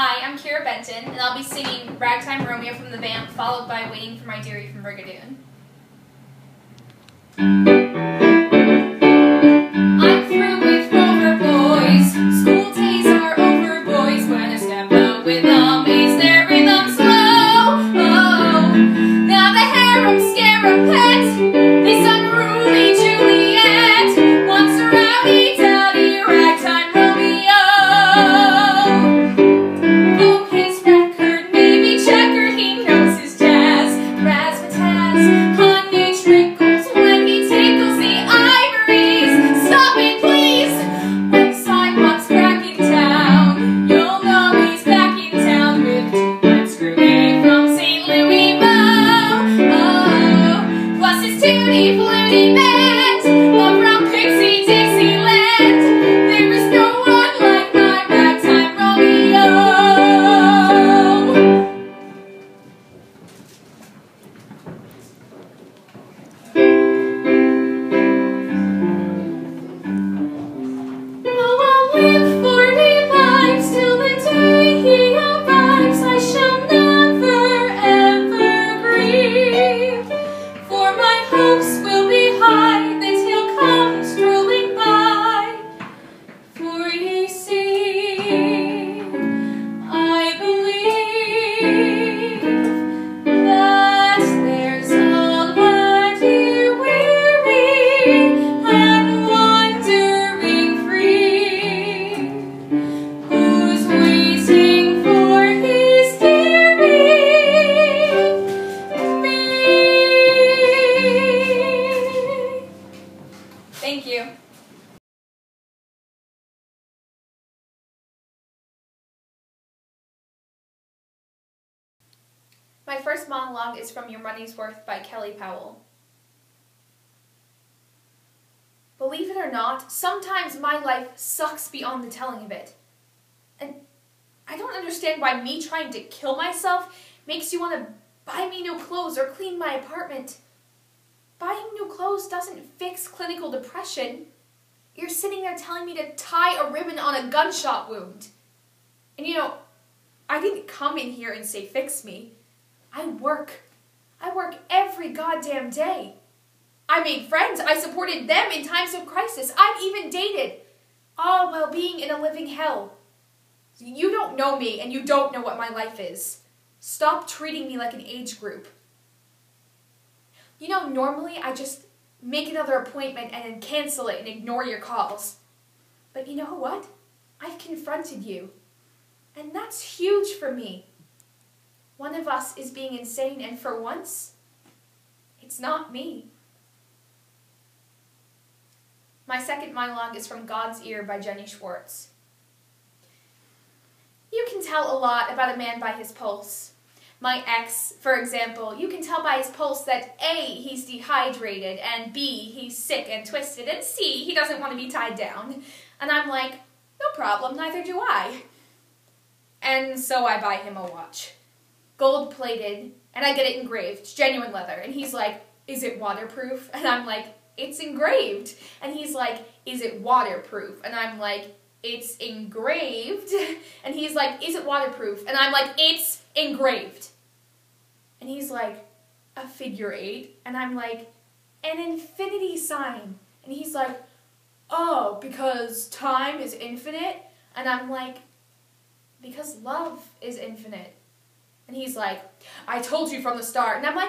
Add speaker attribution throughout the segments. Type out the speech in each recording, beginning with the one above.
Speaker 1: Hi, I'm Keara Benton, and I'll be singing Ragtime Romeo from the Vamp, followed by Waiting for My Dearie from Brigadoon. I'm through with Rover boys. School days are over, boys. When I step out with them, is their rhythm slow? Oh, now the harem scarab pet, this unruly Juliet, wants a rowdy, dowdy, ragtime Romeo. Oh, his record may be checkered, he knows his jazz, razzmatazz, honey trickles when he tickles the ivories. Stop it, please! When sidewalks back in town, you'll know he's back in town with two screaming from St. Louis Mo. Oh, plus his tutti fluty band, love from Pixie Dixieland. There is no one like my ragtime Romeo. Oh, I'll live 40 lives till the day he arrives. I shall never, ever grieve, for my hopes will be high that he'll come strolling by. For ye see, I believe that there's a lady weary and wandering free, who's waiting for his dearie, me. Thank you. My first monologue is from Your Money's Worth by Kelly Powell. Believe it or not, sometimes my life sucks beyond the telling of it. And I don't understand why me trying to kill myself makes you want to buy me new clothes or clean my apartment. Buying new clothes doesn't fix clinical depression. You're sitting there telling me to tie a ribbon on a gunshot wound. And you know, I didn't come in here and say fix me. I work every goddamn day. I made friends. I supported them in times of crisis. I've even dated. All while being in a living hell. You don't know me and you don't know what my life is. Stop treating me like an age group. You know, normally I just make another appointment and then cancel it and ignore your calls. But you know what? I've confronted you. And that's huge for me. One of us is being insane, and for once, it's not me. My second monologue is from God's Ear by Jenny Schwartz. You can tell a lot about a man by his pulse. My ex, for example, you can tell by his pulse that A, he's dehydrated, and B, he's sick and twisted, and C, he doesn't want to be tied down. And I'm like, no problem, neither do I. And so I buy him a watch. Gold-plated, and I get it engraved. It's genuine leather. And he's like, is it waterproof? And I'm like, it's engraved. And he's like, is it waterproof? And I'm like, it's engraved. And he's like, is it waterproof? And I'm like, it's engraved. And he's like, a figure 8. And I'm like, an infinity sign. And he's like, oh, because time is infinite? And I'm like, because love is infinite. And he's like, I told you from the start. And I'm like,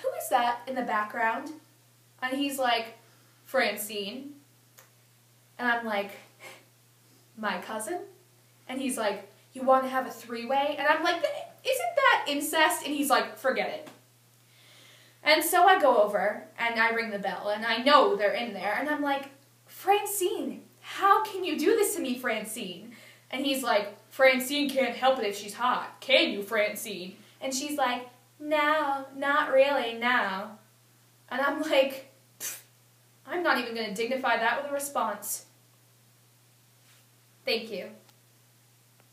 Speaker 1: who is that in the background? And he's like, Francine. And I'm like, my cousin? And he's like, you want to have a 3-way? And I'm like, isn't that incest? And he's like, forget it. And so I go over, and I ring the bell, and I know they're in there. And I'm like, Francine, how can you do this to me, Francine? And he's like, Francine can't help it if she's hot. Can you, Francine? And she's like, no, not really, no. And I'm like, I'm not even going to dignify that with a response. Thank you.